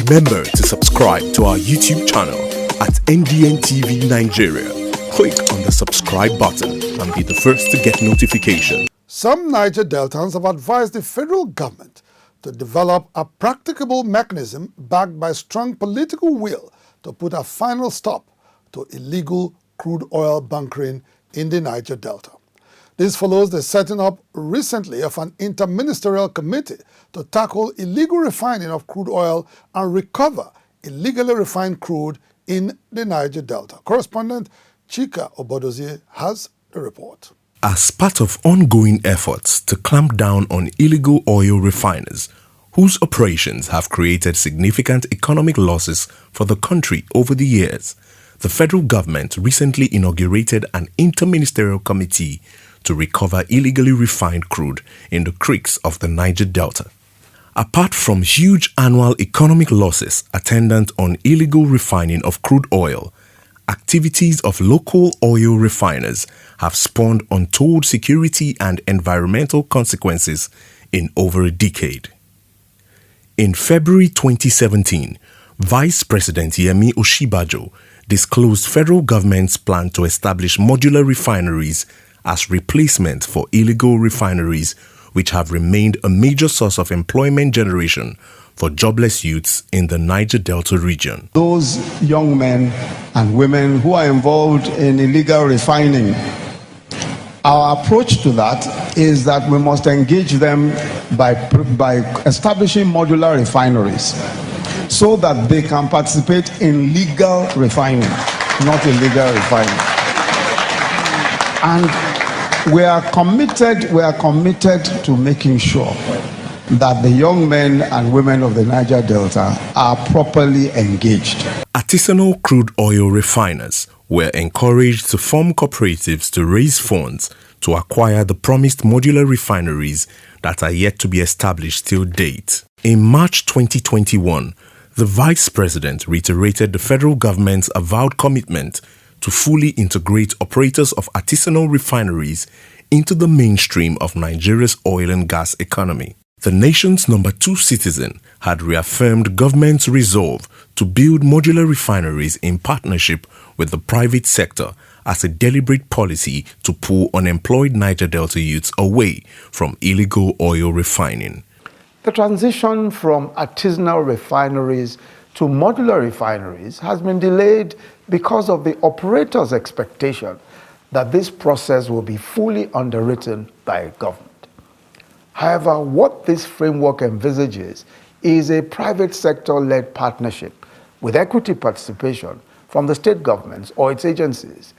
Remember to subscribe to our YouTube channel at NDNTV Nigeria. Click on the subscribe button and be the first to get notification. Some Niger Deltans have advised the federal government to develop a practicable mechanism backed by strong political will to put a final stop to illegal crude oil bunkering in the Niger Delta. This follows the setting up recently of an interministerial committee to tackle illegal refining of crude oil and recover illegally refined crude in the Niger Delta. Correspondent Chika Obodozie has the report. As part of ongoing efforts to clamp down on illegal oil refiners, whose operations have created significant economic losses for the country over the years, the federal government recently inaugurated an interministerial committee to recover illegally refined crude in the creeks of the Niger Delta. Apart from huge annual economic losses attendant on illegal refining of crude oil, activities of local oil refiners have spawned untold security and environmental consequences in over a decade. In February 2017, Vice President Yemi Osinbajo disclosed federal government's plan to establish modular refineries as replacement for illegal refineries, which have remained a major source of employment generation for jobless youths in the Niger Delta region. Those young men and women who are involved in illegal refining, our approach to that is that we must engage them by establishing modular refineries so that they can participate in legal refining, not illegal refining. And we are committed to making sure that the young men and women of the Niger Delta are properly engaged. Artisanal crude oil refiners were encouraged to form cooperatives to raise funds to acquire the promised modular refineries that are yet to be established till date. In March 2021, the Vice President reiterated the federal government's avowed commitment to fully integrate operators of artisanal refineries into the mainstream of Nigeria's oil and gas economy. The nation's number 2 citizen had reaffirmed government's resolve to build modular refineries in partnership with the private sector as a deliberate policy to pull unemployed Niger Delta youths away from illegal oil refining. The transition from artisanal refineries to modular refineries has been delayed because of the operator's expectation that this process will be fully underwritten by government. However, what this framework envisages is a private sector-led partnership with equity participation from the state governments or its agencies,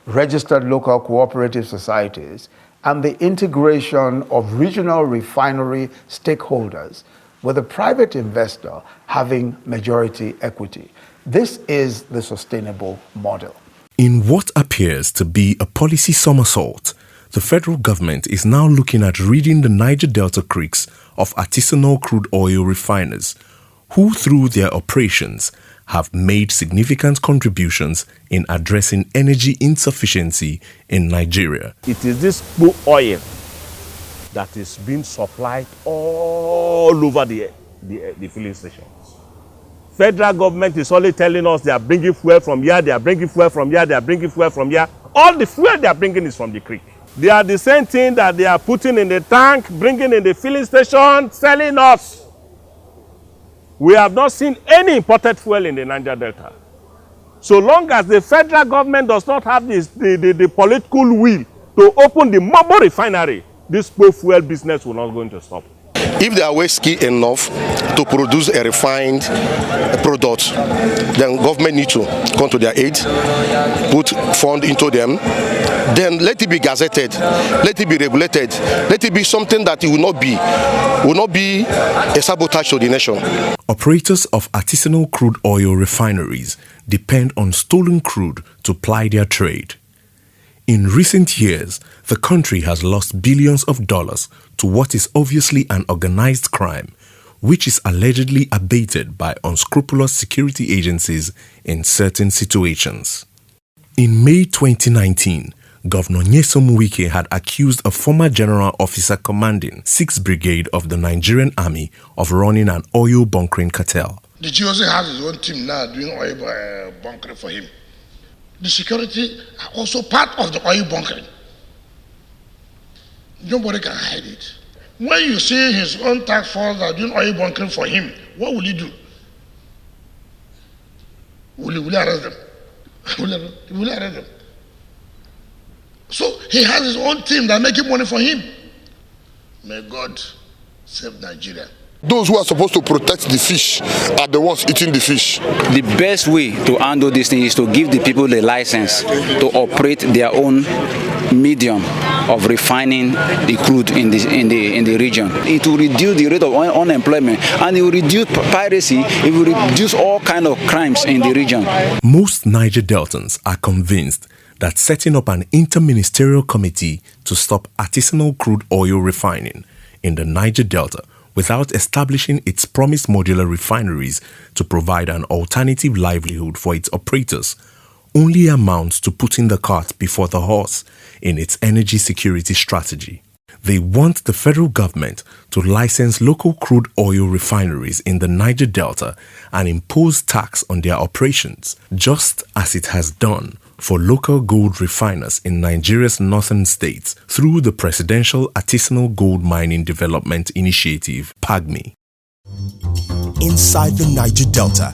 registered local cooperative societies, and the integration of regional refinery stakeholders with a private investor having majority equity. This is the sustainable model. In what appears to be a policy somersault, the federal government is now looking at ridding the Niger Delta creeks of artisanal crude oil refiners, who through their operations have made significant contributions in addressing energy insufficiency in Nigeria. It is this crude oil that is being supplied all over the filling stations. Federal government is only telling us they are bringing fuel from here, they are bringing fuel from here, they are bringing fuel from here. All the fuel they are bringing is from the creek. They are the same thing that they are putting in the tank, bringing in the filling station, selling us. We have not seen any imported fuel in the Niger Delta. So long as the federal government does not have the political will to open the MAMODE refinery, this fuel business will not going to stop. If they are risky enough to produce a refined product, then government need to come to their aid, put fund into them, then let it be gazetted, let it be regulated, let it be something that it will not be a sabotage to the nation. Operators of artisanal crude oil refineries depend on stolen crude to ply their trade. In recent years, the country has lost billions of dollars to what is obviously an organized crime, which is allegedly abated by unscrupulous security agencies in certain situations. In May 2019, Governor Nyesom Wike had accused a former general officer commanding 6th Brigade of the Nigerian Army of running an oil bunkering cartel. The GOC has his own team now doing oil bunkering for him. The security are also part of the oil bunkering. Nobody can hide it. When you see his own task force are doing oil bunkering for him, what will he do? Will he arrest them? Will he arrest them? So he has his own team that making money for him. May God save Nigeria. Those who are supposed to protect the fish are the ones eating the fish. The best way to handle this thing is to give the people the license to operate their own medium of refining the crude in the region. It will reduce the rate of unemployment, and it will reduce piracy. It will reduce all kinds of crimes in the region. Most Niger Deltans are convinced that setting up an interministerial committee to stop artisanal crude oil refining in the Niger Delta without establishing its promised modular refineries to provide an alternative livelihood for its operators only amounts to putting the cart before the horse in its energy security strategy. They want the federal government to license local crude oil refineries in the Niger Delta and impose tax on their operations, just as it has done for local gold refiners in Nigeria's northern states through the Presidential Artisanal Gold Mining Development Initiative, PAGMI. Inside the Niger Delta,